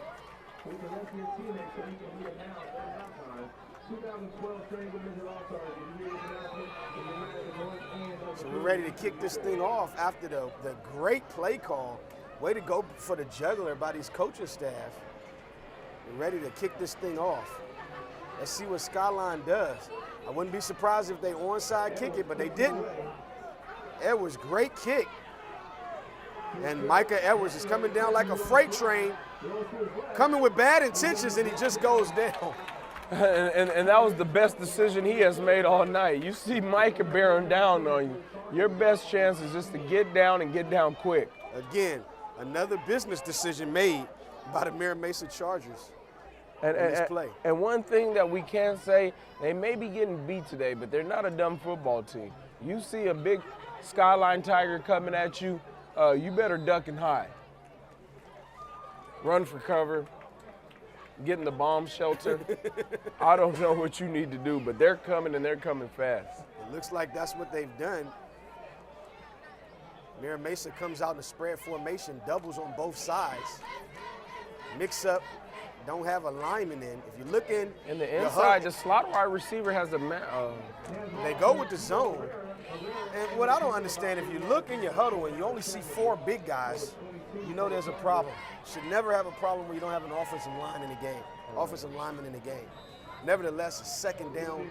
with the rest of your teammates so you can hear it now at halftime. 2012 standing with Missy All-Stars, if you hear this announcement, if you're at the north end of the So we're ready to kick this thing off after the great play call. Way to go for the juggler by these coaching staff. We're ready to kick this thing off. Let's see what Skyline does. I wouldn't be surprised if they onside kick it, but they didn't. Edwards, great kick. And Micah Edwards is coming down like a freight train, coming with bad intentions, and he just goes down. And that was the best decision he has made all night. You see Micah bearing down on you. Your best chance is just to get down and get down quick. Again, another business decision made by the Mira Mesa Chargers. And one thing that we can say, they may be getting beat today, but they're not a dumb football team. You see a big Skyline Tiger coming at you, you better duck and hide. Run for cover, get in the bomb shelter. I don't know what you need to do, but they're coming and they're coming fast. It looks like that's what they've done. Mira Mesa comes out in a spread formation, doubles on both sides. Mix up, don't have a lineman in. If you look in the inside, the slot wide receiver has a they go with the zone. And what I don't understand, if you look in your huddle and you only see 4 big guys, you know there's a problem. Should never have a problem when you don't have an offensive line in the game, offensive lineman in the game. Nevertheless, a 2nd down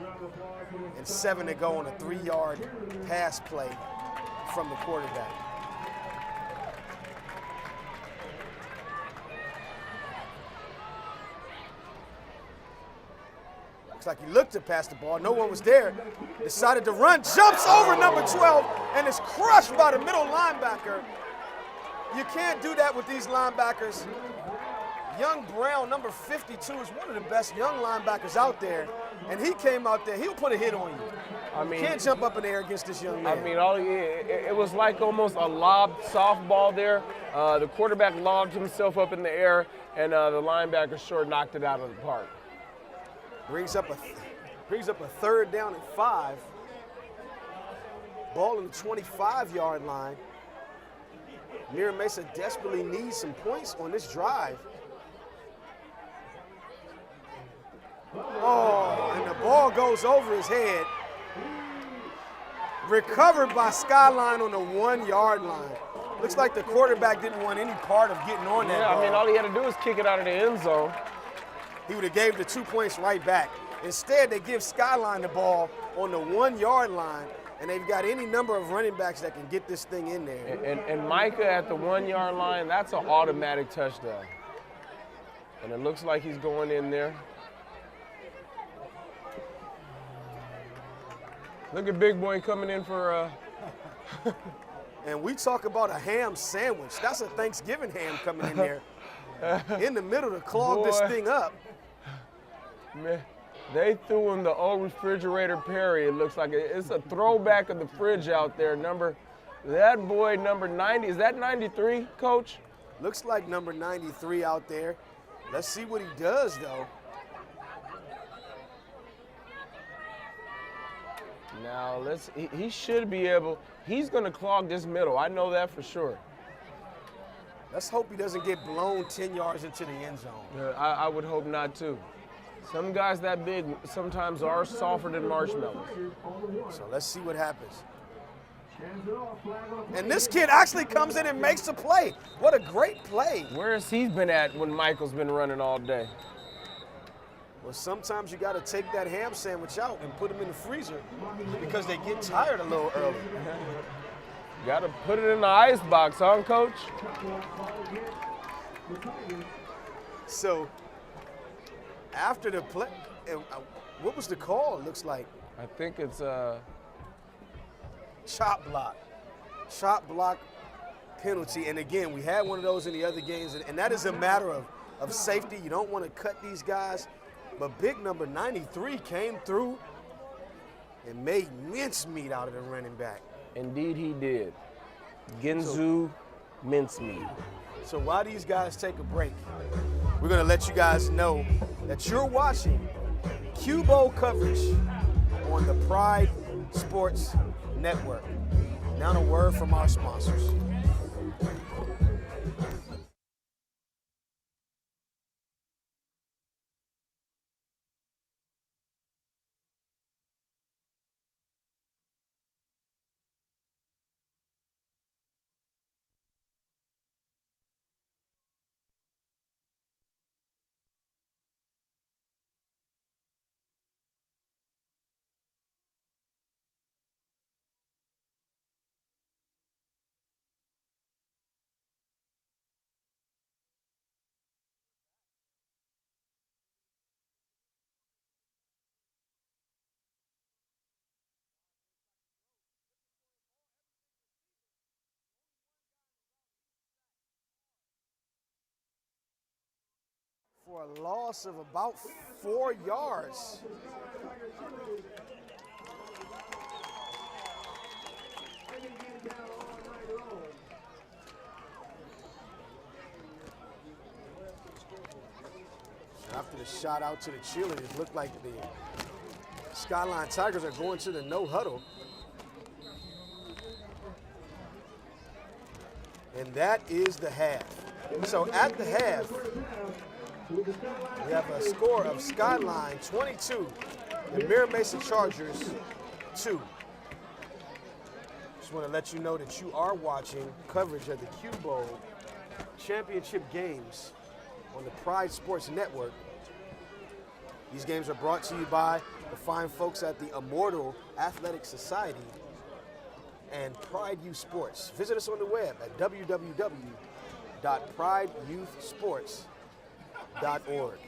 and 7 to go on a 3-yard pass play from the quarterback. Looks like he looked to pass the ball. No one was there. Decided to run, jumps over number 12, and is crushed by the middle linebacker. You can't do that with these linebackers. Young Brown, number 52, is one of the best young linebackers out there. And he came out there, he'll put a hit on you. I mean, you can't jump up in the air against this young man. I mean, it was like almost a lob softball there. The quarterback lobbed himself up in the air, and the linebacker sure knocked it out of the park. Brings up a 3rd down and 5. Ball in the 25-yard line. Mira Mesa desperately needs some points on this drive. Oh, and the ball goes over his head. Recovered by Skyline on the 1-yard line. Looks like the quarterback didn't want any part of getting on that Yeah, ball. I mean, all he had to do was kick it out of the end zone. He would have gave the 2 points right back. Instead, they give Skyline the ball on the 1 yard line, and they've got any number of running backs that can get this thing in there. And Micah at the 1 yard line, that's an automatic touchdown. And it looks like he's going in there. Look at Big Boy coming in for And we talk about a ham sandwich. That's a Thanksgiving ham coming in there in the middle to clog this Boy. thing up. man. They threw him the old refrigerator Perry. It looks like it's a throwback of the fridge out there. That boy number 90. Is that 93, Coach? Looks like number 93 out there. Let's see what he does, though. Now he should be able. He's going to clog this middle. I know that for sure. Let's hope he doesn't get blown 10 yards into the end zone. I would hope not too. Some guys that big sometimes are softer than marshmallows. So let's see what happens. And this kid actually comes in and makes a play. What a great play. Where has he been at when Michael's been running all day? Well, sometimes you got to take that ham sandwich out and put them in the freezer because they get tired a little early. Got to put it in the ice box, huh, Coach? So after the play, what was the call? It looks like I think it's chop block penalty. And again, we had one of those in the other games, and that is a matter of safety. You don't want to cut these guys. But big number 93 came through and made mincemeat out of the running back. Indeed he did. Ginzu mincemeat. So while these guys take a break, we're going to let you guys know that you're watching Q-Bowl coverage on the Pride Sports Network. Now a word from our sponsors. For a loss of about 4 yards. After the shot out to the cheerleaders, it looked like the Skyline Tigers are going to the no huddle. And that is the half. So at the half, we have a score of Skyline 22, the Mira Mesa Chargers 2. Just want to let you know that you are watching coverage of the Q-Bowl championship games on the Pride Sports Network. These games are brought to you by the fine folks at the Immortal Athletic Society and Pride Youth Sports. Visit us on the web at www.prideyouthsports.org.